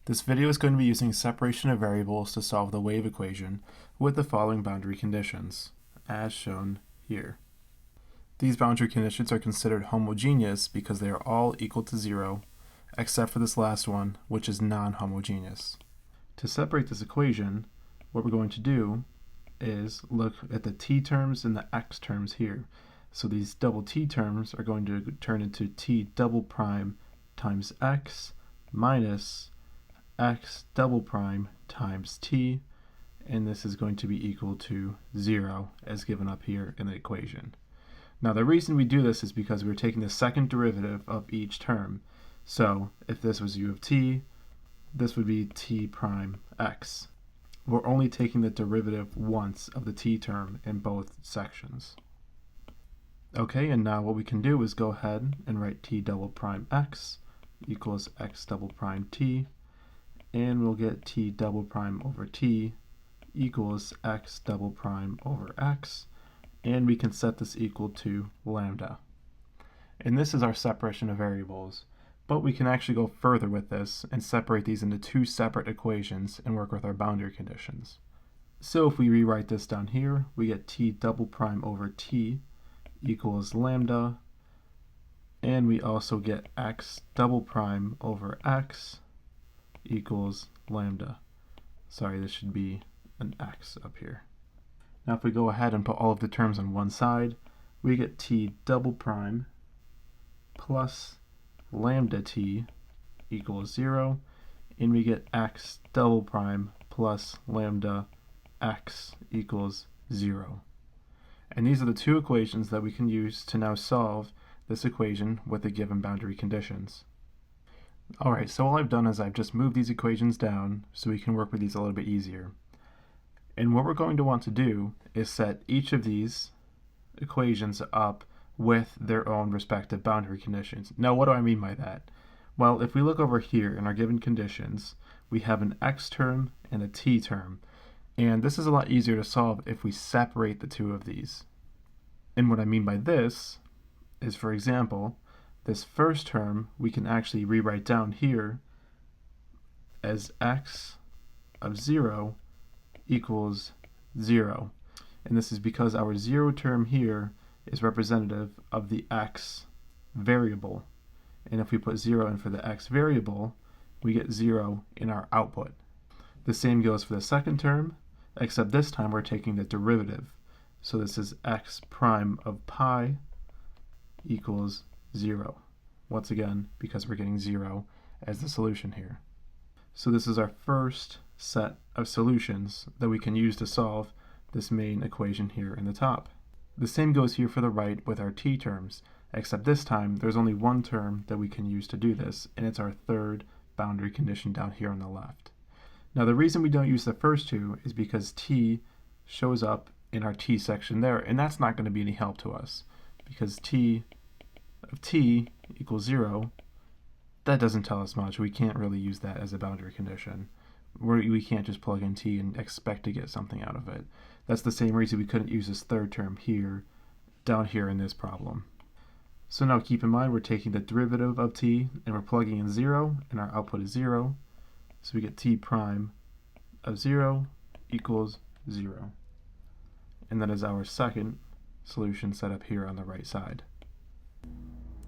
This video is going to be using separation of variables to solve the wave equation with the following boundary conditions, as shown here. These boundary conditions are considered homogeneous because they are all equal to 0, except for this last one, which is non-homogeneous. To separate this equation, what we're going to do is look at the t terms and the x terms here. So these double t terms are going to turn into t double prime times x minus x double prime times t, and this is going to be equal to 0 as given up here in the equation. Now the reason we do this is because we're taking the second derivative of each term. So if this was u of t, this would be t prime x. We're only taking the derivative once of the t term in both sections. Okay, and now what we can do is go ahead and write t double prime x equals x double prime t, and we'll get t double prime over t equals x double prime over x, and we can set this equal to lambda. And this is our separation of variables, but we can actually go further with this and separate these into two separate equations and work with our boundary conditions. So if we rewrite this down here, we get t double prime over t equals lambda, and we also get x double prime over x equals lambda. Sorry, this should be an x up here. Now if we go ahead and put all of the terms on one side, we get t double prime plus lambda t equals 0, and we get x double prime plus lambda x equals 0. And these are the two equations that we can use to now solve this equation with the given boundary conditions. Alright, so all I've done is I've just moved these equations down so we can work with these a little bit easier. And what we're going to want to do is set each of these equations up with their own respective boundary conditions. Now what do I mean by that? Well, if we look over here in our given conditions, we have an x term and a t term. And this is a lot easier to solve if we separate the two of these. And what I mean by this is, for example, this first term we can actually rewrite down here as x of 0 equals 0. And this is because our 0 term here is representative of the x variable. And if we put 0 in for the x variable, we get 0 in our output. The same goes for the second term, except this time we're taking the derivative. So this is x prime of pi equals 0. Once again, because we're getting 0 as the solution here. So this is our first set of solutions that we can use to solve this main equation here in the top. The same goes here for the right with our t terms, except this time there's only one term that we can use to do this, and it's our third boundary condition down here on the left. Now the reason we don't use the first two is because t shows up in our t section there, and that's not going to be any help to us, because t of t equals 0, that doesn't tell us much. We can't really use that as a boundary condition. We can't just plug in t and expect to get something out of it. That's the same reason we couldn't use this third term here, down here in this problem. So now keep in mind we're taking the derivative of t and we're plugging in 0, and our output is 0. So we get t prime of 0 equals 0. And that is our second solution set up here on the right side.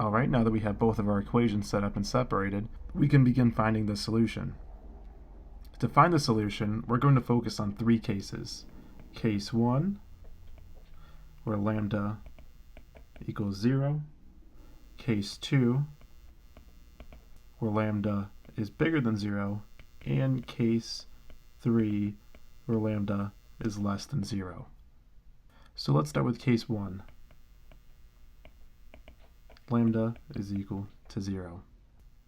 Alright, now that we have both of our equations set up and separated, we can begin finding the solution. To find the solution, we're going to focus on three cases. Case 1, where lambda equals 0. Case 2, where lambda is bigger than 0. And case 3, where lambda is less than 0. So let's start with case 1. Lambda is equal to 0.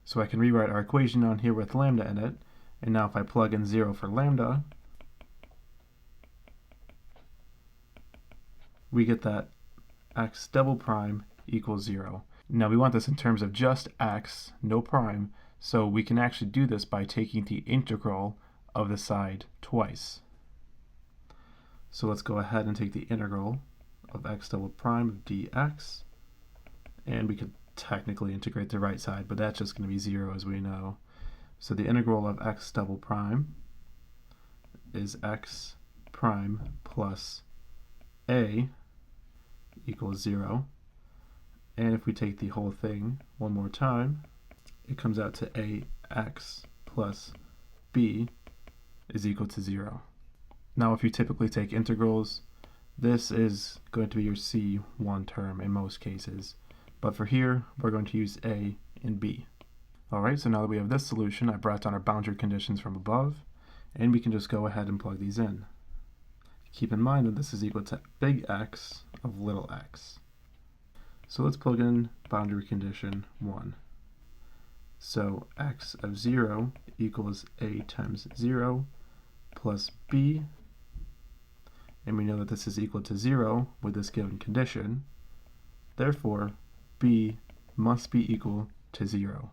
So I can rewrite our equation on here with lambda in it, and now if I plug in 0 for lambda, we get that x double prime equals 0. Now we want this in terms of just x, no prime, so we can actually do this by taking the integral of the side twice. So let's go ahead and take the integral of x double prime of dx, and we could technically integrate the right side, but that's just going to be 0 as we know. So the integral of x double prime is x prime plus a equals 0. And if we take the whole thing one more time, it comes out to ax plus b is equal to 0. Now if you typically take integrals, this is going to be your C1 term in most cases. But for here, we're going to use a and b. Alright, so now that we have this solution, I brought down our boundary conditions from above, and we can just go ahead and plug these in. Keep in mind that this is equal to big X of little x. So let's plug in boundary condition 1. So x of 0 equals a times 0 plus b, and we know that this is equal to 0 with this given condition. Therefore, b must be equal to 0.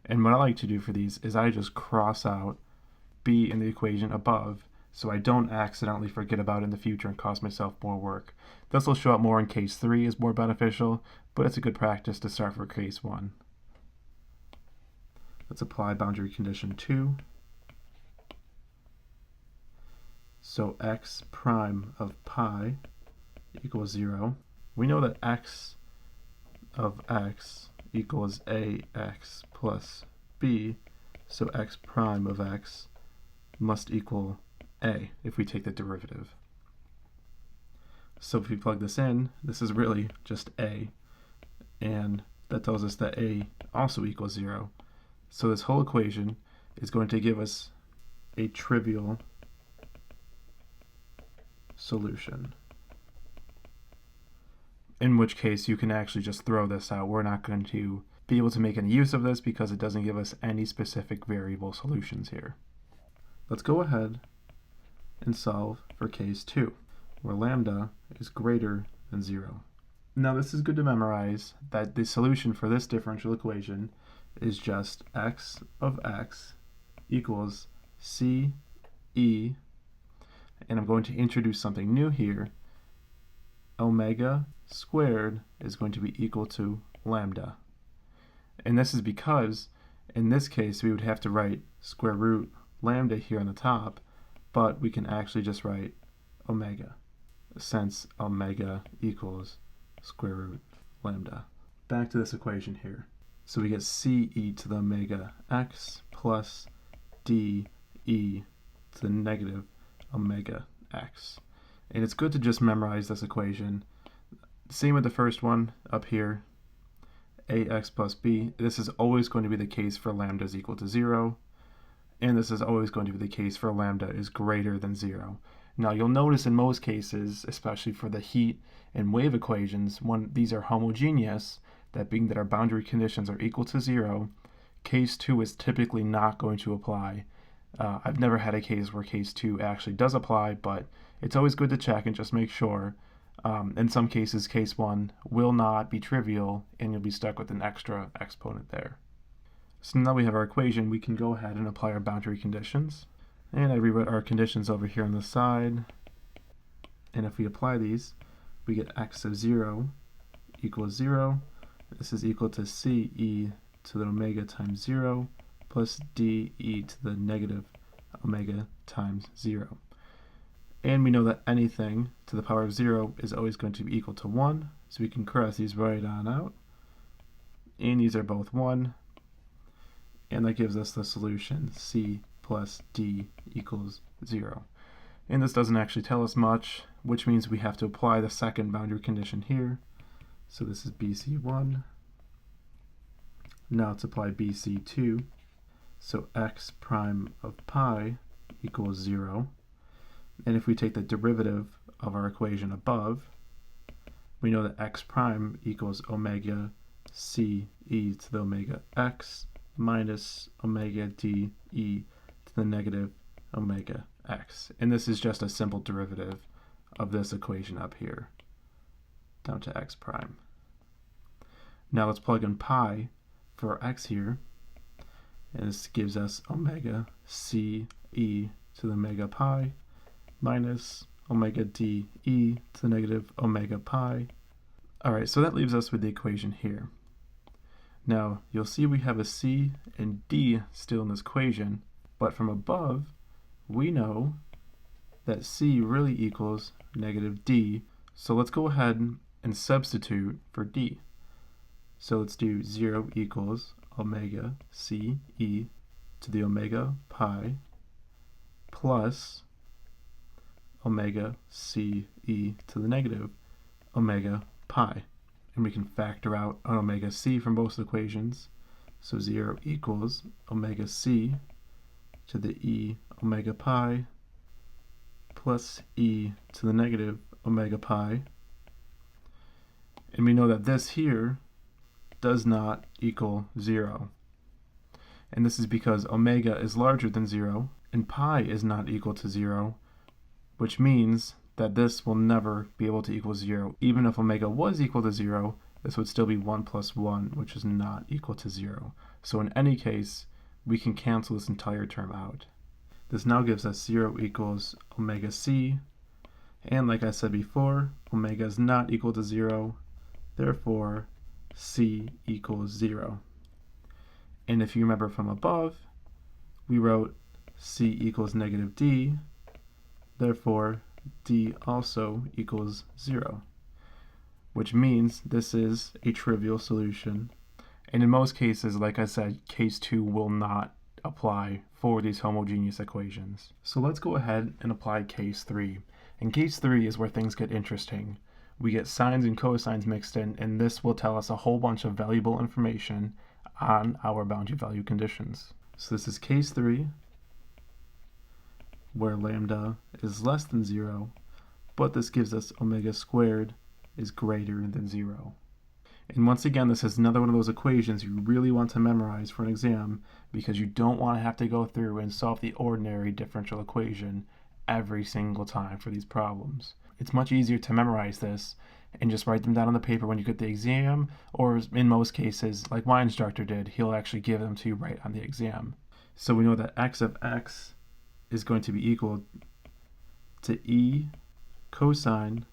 And what I like to do for these is I just cross out b in the equation above so I don't accidentally forget about it in the future and cause myself more work. This will show up more in case 3 is more beneficial, but it's a good practice to start for case 1. Let's apply boundary condition 2. So x prime of pi equals 0. We know that x of x equals ax plus b, so x prime of x must equal a if we take the derivative. So if we plug this in, this is really just a, and that tells us that a also equals 0. So this whole equation is going to give us a trivial solution. In which case you can actually just throw this out. We're not going to be able to make any use of this because it doesn't give us any specific variable solutions here. Let's go ahead and solve for case 2, where lambda is greater than 0. Now this is good to memorize that the solution for this differential equation is just x of x equals c e, and I'm going to introduce something new here. Omega squared is going to be equal to lambda. And this is because in this case we would have to write square root lambda here on the top, but we can actually just write omega, since omega equals square root lambda. Back to this equation here. So we get c e to the omega x plus d e to the negative omega x. And it's good to just memorize this equation. Same with the first one up here, ax plus b. This is always going to be the case for lambda is equal to 0, and this is always going to be the case for lambda is greater than 0. Now you'll notice in most cases, especially for the heat and wave equations, when these are homogeneous, that being that our boundary conditions are equal to 0, case 2 is typically not going to apply. I've never had a case where case 2 actually does apply, but it's always good to check and just make sure. In some cases, case 1 will not be trivial, and you'll be stuck with an extra exponent there. So now we have our equation, we can go ahead and apply our boundary conditions. And I rewrote our conditions over here on the side. And if we apply these, we get x of 0 equals 0. This is equal to c e to the omega times 0 plus d e to the negative omega times 0. And we know that anything to the power of 0 is always going to be equal to 1, so we can cross these right on out. And these are both 1, and that gives us the solution c plus d equals 0. And this doesn't actually tell us much, which means we have to apply the second boundary condition here. So this is BC1. Now let's apply BC2. So x prime of pi equals 0. And if we take the derivative of our equation above, we know that x prime equals omega c e to the omega x minus omega d e to the negative omega x. And this is just a simple derivative of this equation up here, down to x prime. Now let's plug in pi for our x here, and this gives us omega c e to the omega pi minus omega d e to the negative omega pi. Alright, so that leaves us with the equation here. Now, you'll see we have a c and d still in this equation, but from above, we know that c really equals negative d, so let's go ahead and substitute for d. So let's do 0 equals omega c e to the omega pi plus omega c e to the negative omega pi. And we can factor out an omega c from both equations. So 0 equals omega c to the e omega pi plus e to the negative omega pi. And we know that this here does not equal 0. And this is because omega is larger than 0 and pi is not equal to 0, which means that this will never be able to equal 0. Even if omega was equal to 0, this would still be 1 plus 1, which is not equal to 0. So in any case, we can cancel this entire term out. This now gives us 0 equals omega c, and like I said before, omega is not equal to 0, therefore c equals 0. And if you remember from above, we wrote c equals negative d, therefore d also equals 0, which means this is a trivial solution. And in most cases, like I said, case 2 will not apply for these homogeneous equations. So let's go ahead and apply case 3. And case 3 is where things get interesting. We get sines and cosines mixed in, and this will tell us a whole bunch of valuable information on our boundary value conditions. So this is case 3, where lambda is less than 0, but this gives us omega squared is greater than 0. And once again, this is another one of those equations you really want to memorize for an exam, because you don't want to have to go through and solve the ordinary differential equation every single time for these problems. It's much easier to memorize this and just write them down on the paper when you get the exam, or in most cases, like my instructor did, he'll actually give them to you right on the exam. So we know that x of x is going to be equal to e cosine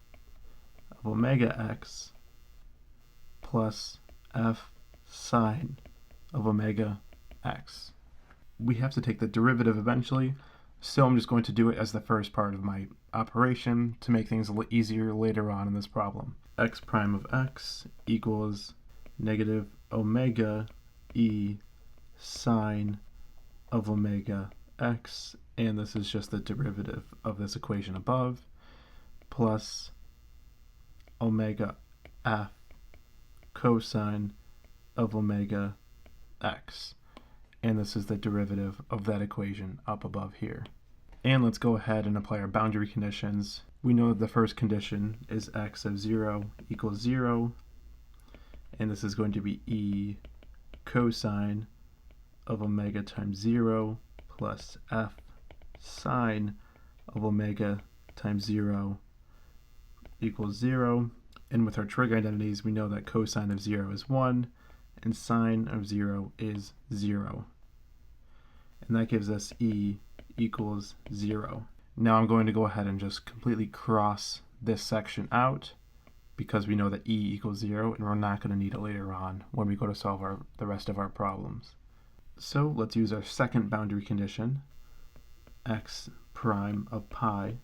of omega x plus f sine of omega x. We have to take the derivative eventually, so I'm just going to do it as the first part of my operation to make things a little easier later on in this problem. X prime of x equals negative omega e sine of omega x, and this is just the derivative of this equation above, plus omega f cosine of omega x, and this is the derivative of that equation up above here. And let's go ahead and apply our boundary conditions. We know that the first condition is x of 0 equals 0, and this is going to be e cosine of omega times 0 plus f sine of omega times 0 equals 0. And with our trig identities, we know that cosine of 0 is 1 and sine of 0 is 0. And that gives us e equals 0. Now I'm going to go ahead and just completely cross this section out, because we know that e equals 0, and we're not going to need it later on when we go to solve the rest of our problems. So let's use our second boundary condition, x prime of pi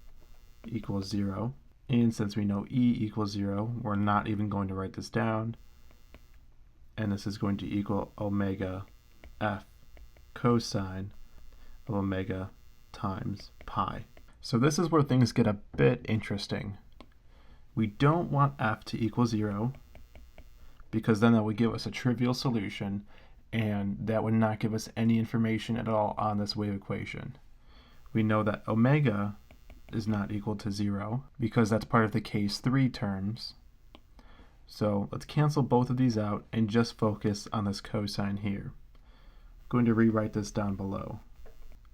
equals 0. And since we know e equals 0, we're not even going to write this down. And this is going to equal omega f cosine of omega times pi. So this is where things get a bit interesting. We don't want f to equal 0, because then that would give us a trivial solution, and that would not give us any information at all on this wave equation. We know that omega is not equal to 0, because that's part of the case 3 terms. So let's cancel both of these out and just focus on this cosine here. I'm going to rewrite this down below.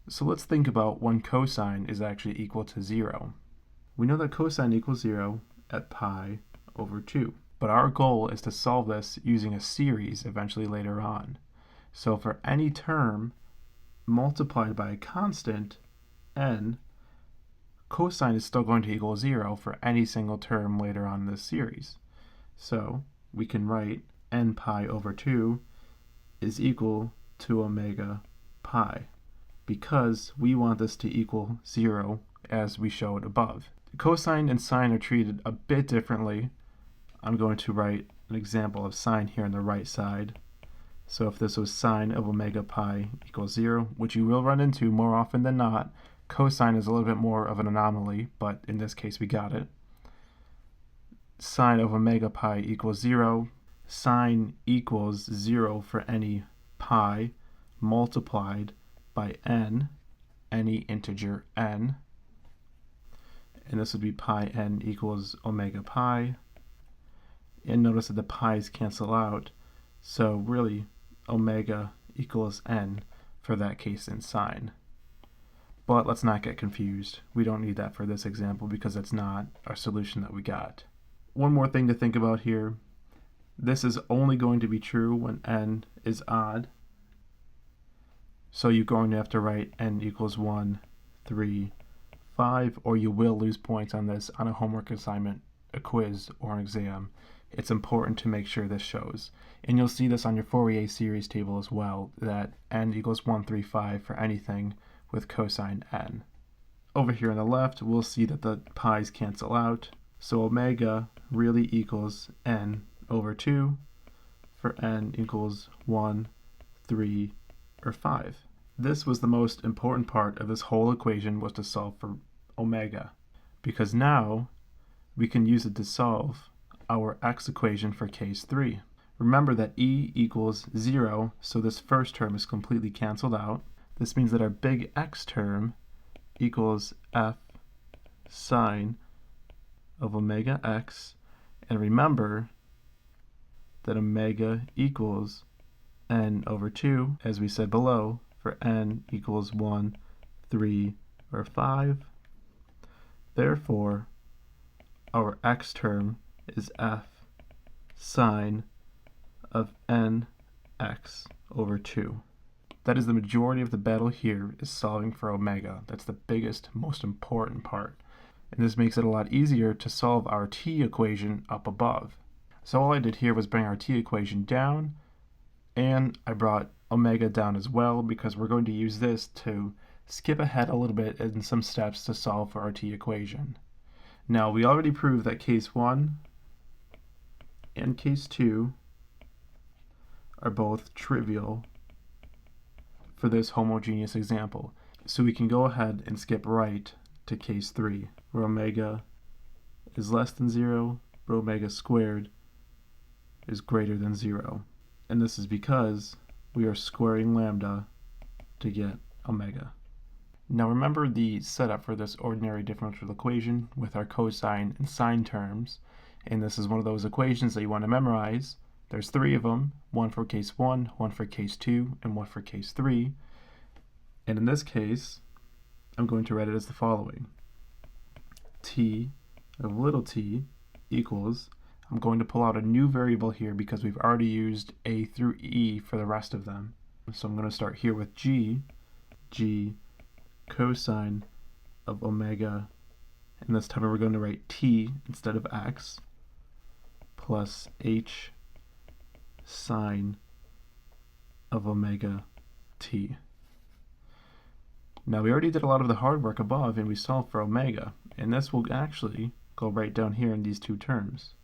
So let's think about when cosine is actually equal to 0. We know that cosine equals 0 at pi over 2, but our goal is to solve this using a series eventually later on. So for any term multiplied by a constant, n, cosine is still going to equal 0 for any single term later on in this series. So we can write n pi over 2 is equal to omega pi, because we want this to equal 0 as we showed above. Cosine and sine are treated a bit differently. I'm going to write an example of sine here on the right side. So if this was sine of omega pi equals 0, which you will run into more often than not, cosine is a little bit more of an anomaly, but in this case we got it. Sine of omega pi equals 0. Sine equals 0 for any pi multiplied by n, any integer n. And this would be pi n equals omega pi. And notice that the pi's cancel out, so really omega equals n for that case in sine. But let's not get confused. We don't need that for this example because that's not our solution that we got. One more thing to think about here. This is only going to be true when n is odd. So you're going to have to write n equals 1, 3, 5, or you will lose points on this on a homework assignment, a quiz, or an exam. It's important to make sure this shows. And you'll see this on your Fourier series table as well, that n equals 1, 3, 5 for anything with cosine n. Over here on the left, we'll see that the pi's cancel out, so omega really equals n over 2 for n equals 1, 3, or 5. This was the most important part of this whole equation, was to solve for omega, because now we can use it to solve our x equation for case 3. Remember that e equals 0, so this first term is completely canceled out. This means that our big X term equals f sine of omega x, and remember that omega equals n over 2, as we said below, for n equals 1, 3, or 5. Therefore, our x term is f sine of nx over 2. That is the majority of the battle here, is solving for omega. That's the biggest, most important part. And this makes it a lot easier to solve our t equation up above. So all I did here was bring our t equation down, and I brought omega down as well, because we're going to use this to skip ahead a little bit in some steps to solve for our t equation. Now, we already proved that case 1 and case 2 are both trivial for this homogeneous example. So we can go ahead and skip right to case 3, where omega is less than 0, but omega squared is greater than 0. And this is because we are squaring lambda to get omega. Now remember the setup for this ordinary differential equation with our cosine and sine terms, and this is one of those equations that you want to memorize. There's 3 of them, one for case 1, one for case 2, and one for case 3. And in this case, I'm going to write it as the following. T of little t equals, I'm going to pull out a new variable here because we've already used a through e for the rest of them. So I'm going to start here with g cosine of omega, and this time we're going to write t instead of x, plus h sine of omega t. Now we already did a lot of the hard work above and we solved for omega, and this will actually go right down here in these two terms.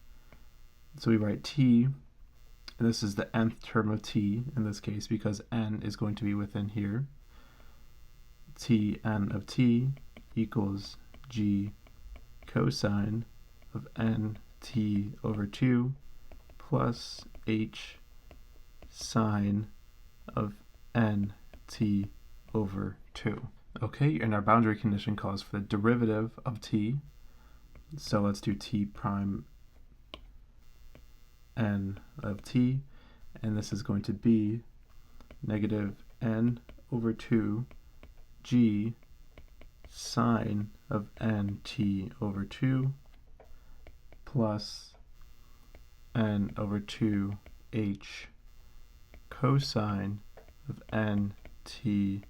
So we write t, and this is the nth term of t in this case because n is going to be within here. Tn of t equals g cosine of nt over 2 plus h sine of nt over 2. Okay, and our boundary condition calls for the derivative of t. So let's do t prime n of t, and this is going to be negative n over 2 g sine of nt over 2 plus n over 2 h cosine of nt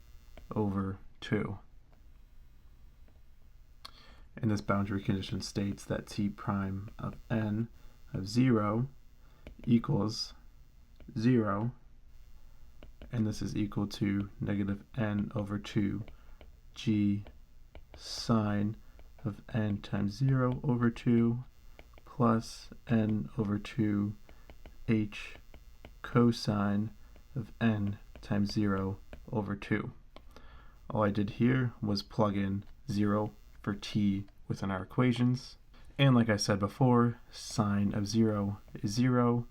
over 2. And this boundary condition states that t prime of n of 0 equals 0 and this is equal to negative n over 2 g sine of n times 0 over 2 plus n over 2 h cosine of n times 0 over 2. All I did here was plug in 0 for t within our equations. And like I said before, sine of 0 is 0,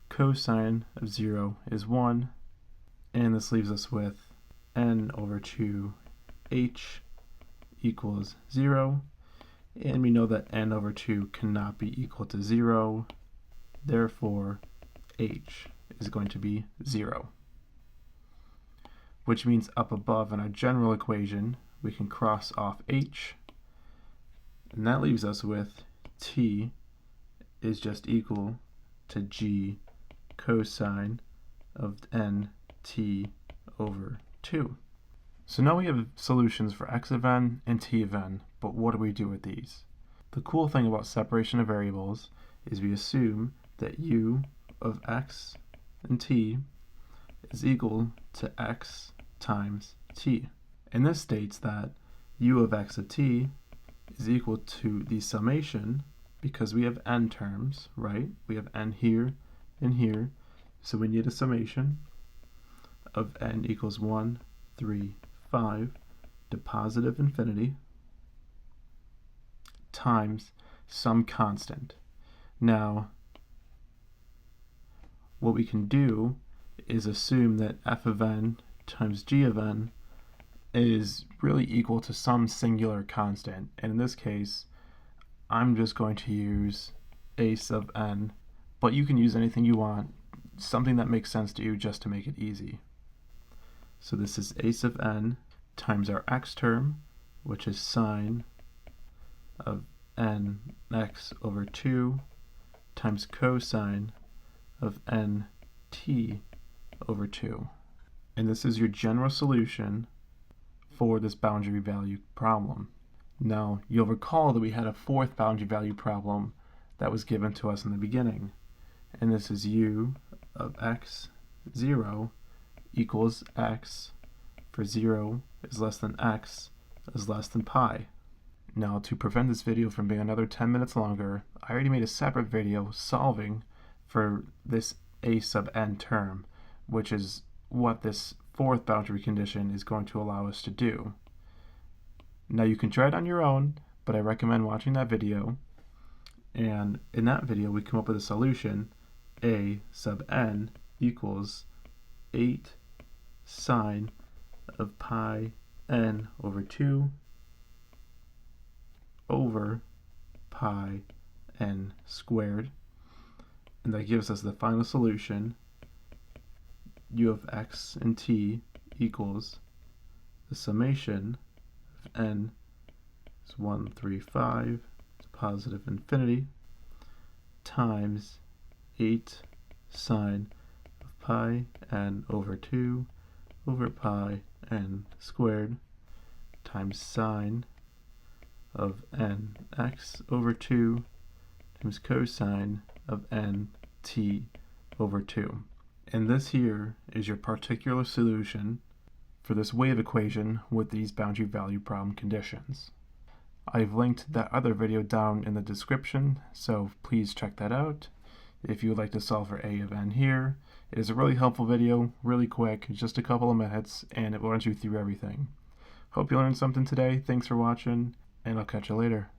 cosine of 0 is 1, and this leaves us with n over 2 h equals 0, and we know that n over 2 cannot be equal to 0, therefore h is going to be 0. Which means up above in our general equation, we can cross off h, and that leaves us with t is just equal to g cosine of n t over 2. So now we have solutions for x of n and t of n, but what do we do with these? The cool thing about separation of variables is we assume that u of x and t is equal to x times t. And this states that u of x of t is equal to the summation, because we have n terms, right? We have n here and here, so we need a summation of n equals 1, 3, 5 to positive infinity times some constant. Now, what we can do is assume that f of n times g of n is really equal to some singular constant, and in this case I'm just going to use a sub n, but you can use anything you want, something that makes sense to you just to make it easy. So this is a sub n times our x term, which is sine of n x over 2 times cosine of n t over 2. And this is your general solution for this boundary value problem. Now, you'll recall that we had a fourth boundary value problem that was given to us in the beginning, and this is u of x 0 equals x for 0 is less than x is less than pi. Now, to prevent this video from being another 10 minutes longer, I already made a separate video solving for this a sub n term, which is what this fourth boundary condition is going to allow us to do. Now you can try it on your own, but I recommend watching that video, and in that video we come up with a solution. A sub n equals 8 sine of pi n over 2 over pi n squared, and that gives us the final solution. U of x and t equals the summation of n is 135 to positive infinity times 8 sine of pi n over 2 over pi n squared times sine of n x over 2 times cosine of n t over 2. And this here is your particular solution for this wave equation with these boundary value problem conditions. I've linked that other video down in the description, so please check that out if you would like to solve for a of n here. It is a really helpful video, really quick, just a couple of minutes, and it will run you through everything. Hope you learned something today. Thanks for watching, and I'll catch you later.